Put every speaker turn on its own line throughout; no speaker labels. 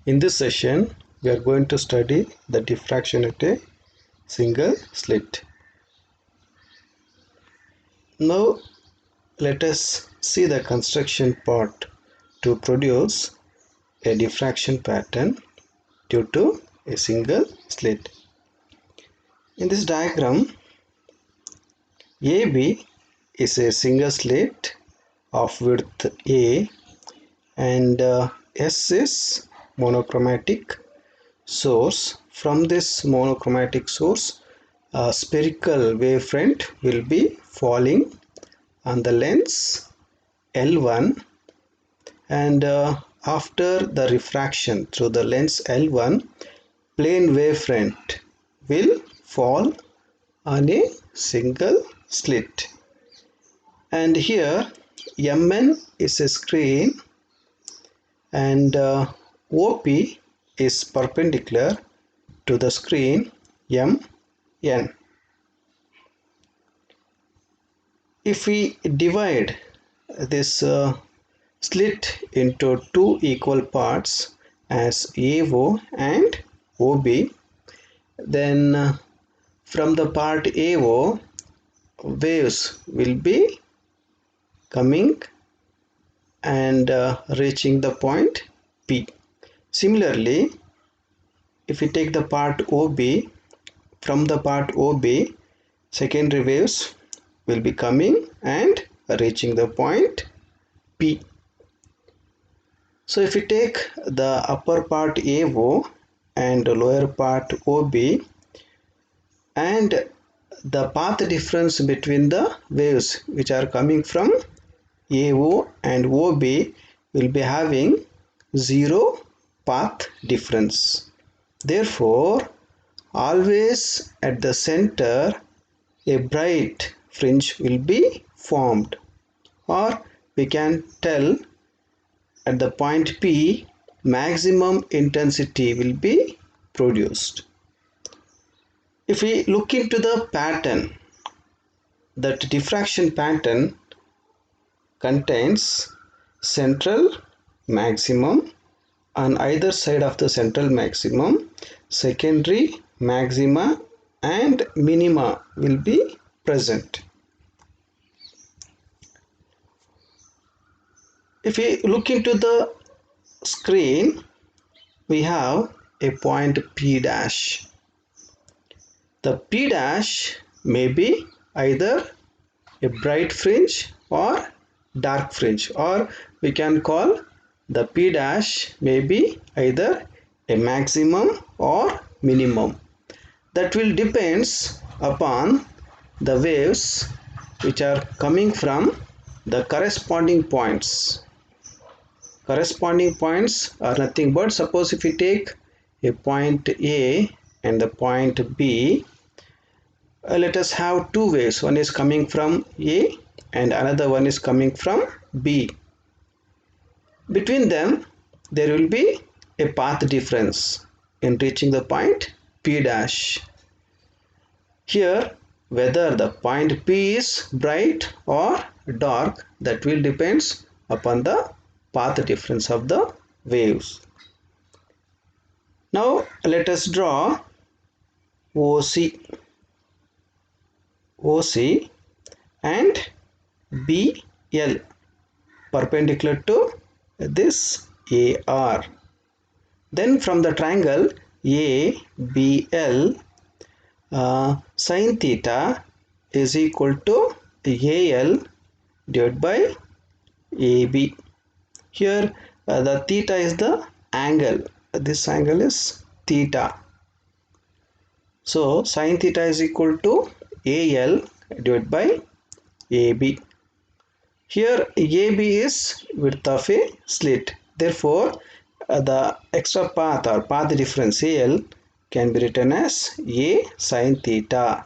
In this session, we are going to study the diffraction at a single slit. Now, let us see the construction part to produce a diffraction pattern due to a single slit. In this diagram, AB is a single slit of width A and S is monochromatic source. From this monochromatic source, a spherical wavefront will be falling on the lens L1, and after the refraction through the lens L1, plane wavefront will fall on a single slit. And here Mn is a screen and OP is perpendicular to the screen Mn. If we divide this slit into two equal parts as AO and OB, then from the part AO, waves will be coming and reaching the point P. Similarly, if we take the part OB, from the part OB, secondary waves will be coming and reaching the point P. So if we take the upper part AO and lower part OB, and the path difference between the waves which are coming from AO and OB will be having zero path difference. Therefore, always at the center a bright fringe will be formed, or we can tell at the point P maximum intensity will be produced. If we look into the pattern, that diffraction pattern contains central maximum, on either side of the central maximum secondary maxima and minima will be present. If we look into the screen, we have a point P dash. The P dash may be either a bright fringe or dark fringe, or we can call the P dash may be either a maximum or minimum. That will depends upon the waves which are coming from the corresponding points. Corresponding points are nothing but, suppose if we take a point A and the point B, let us have two waves. One is coming from A and another one is coming from B. Between them, there will be a path difference in reaching the point P dash. Here, whether the point P is bright or dark, that will depends upon the path difference of the waves. Now, let us draw OC and BL perpendicular to this AR. Then from the triangle ABL, sin theta is equal to AL divided by AB. Here the theta is the angle. This angle is theta. So sin theta is equal to AL divided by AB. Here AB is width of a slit. Therefore, the extra path or path difference AL can be written as A sin theta.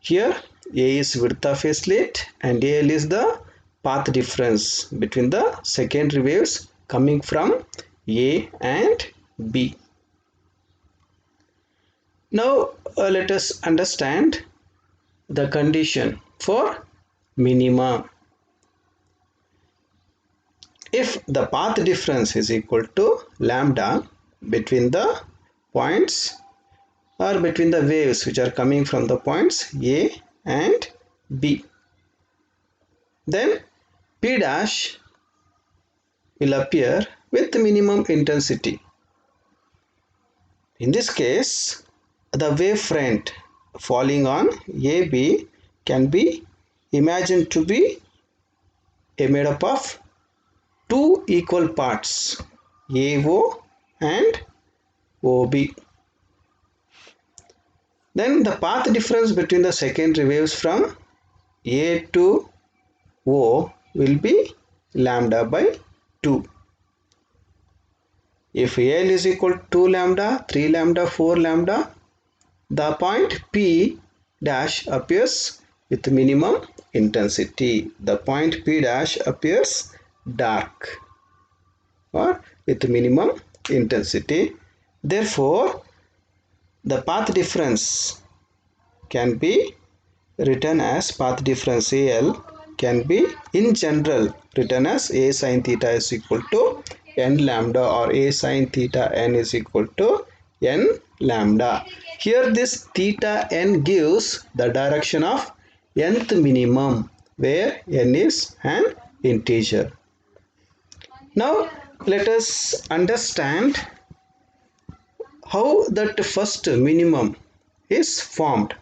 Here A is width of a slit and AL is the path difference between the secondary waves coming from A and B. Now let us understand the condition for minima. if the path difference is equal to lambda between the points or between the waves which are coming from the points A and B, then P dash will appear with minimum intensity. In this case, the wave front falling on AB can be imagined to be made up of two equal parts, AO and OB. Then the path difference between the secondary waves from A to O will be lambda by 2. If AL is equal to 2 lambda, 3 lambda, 4 lambda, the point P dash appears with minimum intensity. The point P dash appears dark or with minimum intensity. Therefore, the path difference can be written as path difference AL can be in general written as A sin theta is equal to n lambda or A sin theta n is equal to n lambda. Here this theta n gives the direction of nth minimum where n is an integer. Now let us understand how that first minimum is formed.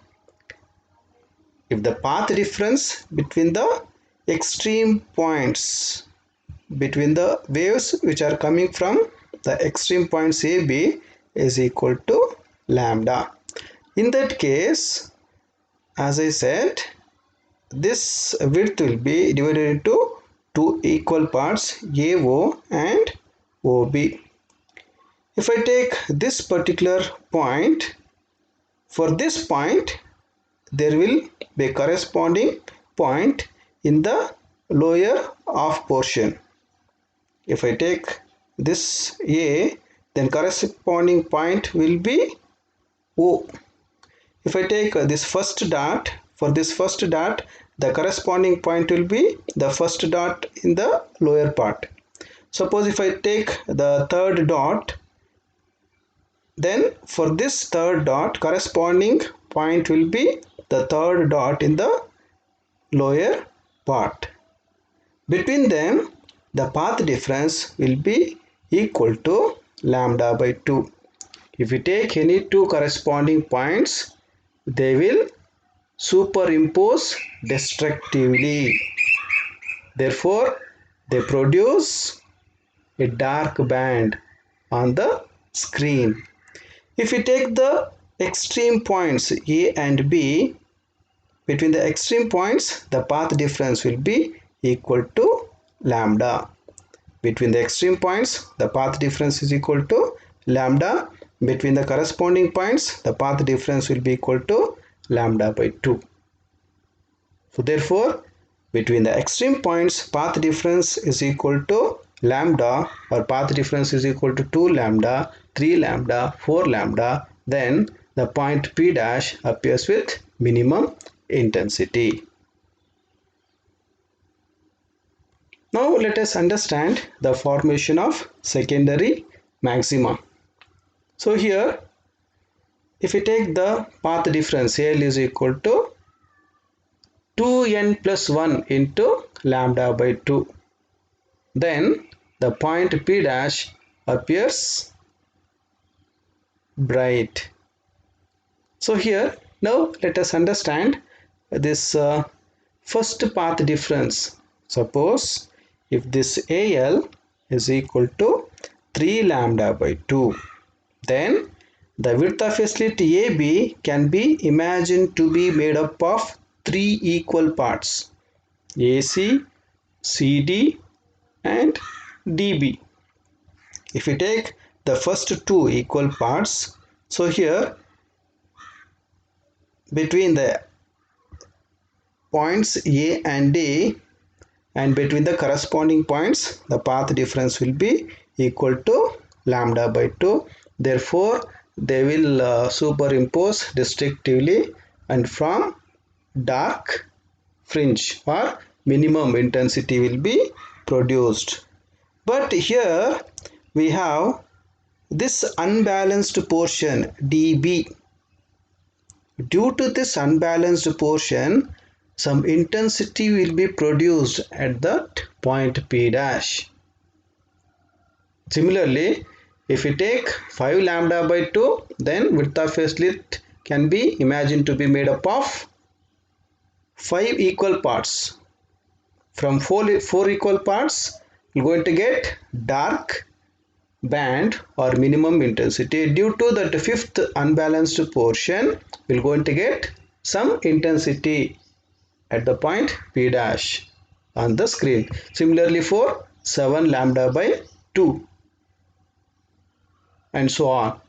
If the path difference between the extreme points between the waves which are coming from the extreme points AB is equal to lambda. In that case, as I said, this width will be divided into two equal parts AO and OB. If I take this particular point, for this point there will be a corresponding point in the lower half portion. If I take this A, then corresponding point will be O. If I take this first dot, for this first dot, the corresponding point will be the first dot in the lower part. Suppose if I take the third dot, then for this third dot, corresponding point will be the third dot in the lower part. Between them, the path difference will be equal to lambda by 2. If you take any two corresponding points, they will superimpose destructively. Therefore, they produce a dark band on the screen. If you take the extreme points A and B, between the extreme points, the path difference will be equal to lambda. Between the extreme points, the path difference is equal to lambda. Between the corresponding points, the path difference will be equal to lambda by 2. So therefore, between the extreme points, path difference is equal to lambda, or path difference is equal to 2 lambda, 3 lambda, 4 lambda. Then the point P dash appears with minimum intensity. Now let us understand the formation of secondary maxima. So here, if we take the path difference, L is equal to 2n plus 1 into lambda by 2. Then the point P dash appears bright. So here, now let us understand this first path difference. Suppose if this AL is equal to 3 lambda by 2, then the width of a slit AB can be imagined to be made up of three equal parts, AC, CD and DB. If we take the first two equal parts, so here between the points A and D and between the corresponding points, the path difference will be equal to lambda by 2. Therefore, they will superimpose destructively and from dark fringe or minimum intensity will be produced. But here we have this unbalanced portion dB. Due to this unbalanced portion, some intensity will be produced at that point P dash. Similarly, if we take 5 lambda by 2, then width of a slit can be imagined to be made up of 5 equal parts. From 4 equal parts, we are going to get dark band or minimum intensity. Due to that fifth unbalanced portion, we are going to get some intensity at the point P dash on the screen. Similarly for 7 lambda by 2 and so on.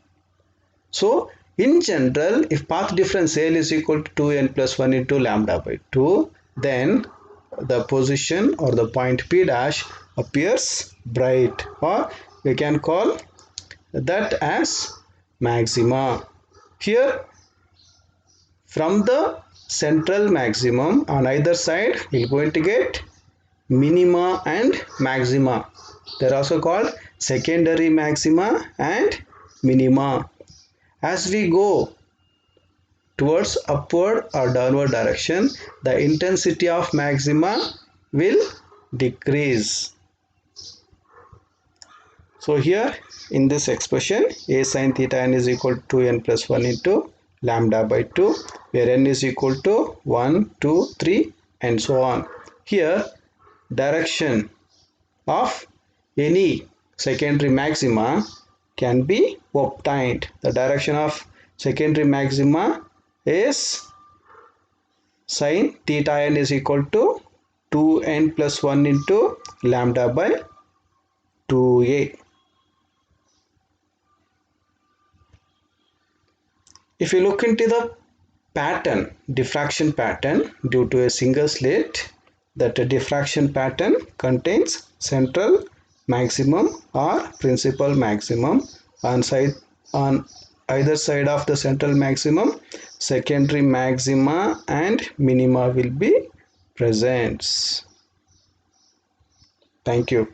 So in general, if path difference L is equal to 2n plus 1 into lambda by 2, then the position or the point P dash appears bright, or we can call that as maxima. Here from the central maximum on either side, we are going to get minima and maxima. They are also called secondary maxima and minima. As we go towards upward or downward direction, the intensity of maxima will decrease. So here in this expression, a sin theta n is equal to n plus 1 into lambda by 2, where n is equal to 1, 2, 3 and so on. Here direction of any secondary maxima can be obtained. The direction of secondary maxima is sin theta n is equal to 2n plus 1 into lambda by 2a. If you look into the pattern, diffraction pattern due to a single slit, that diffraction pattern contains central maximum or principal maximum on either side of the central maximum. Secondary maxima and minima will be present. Thank you.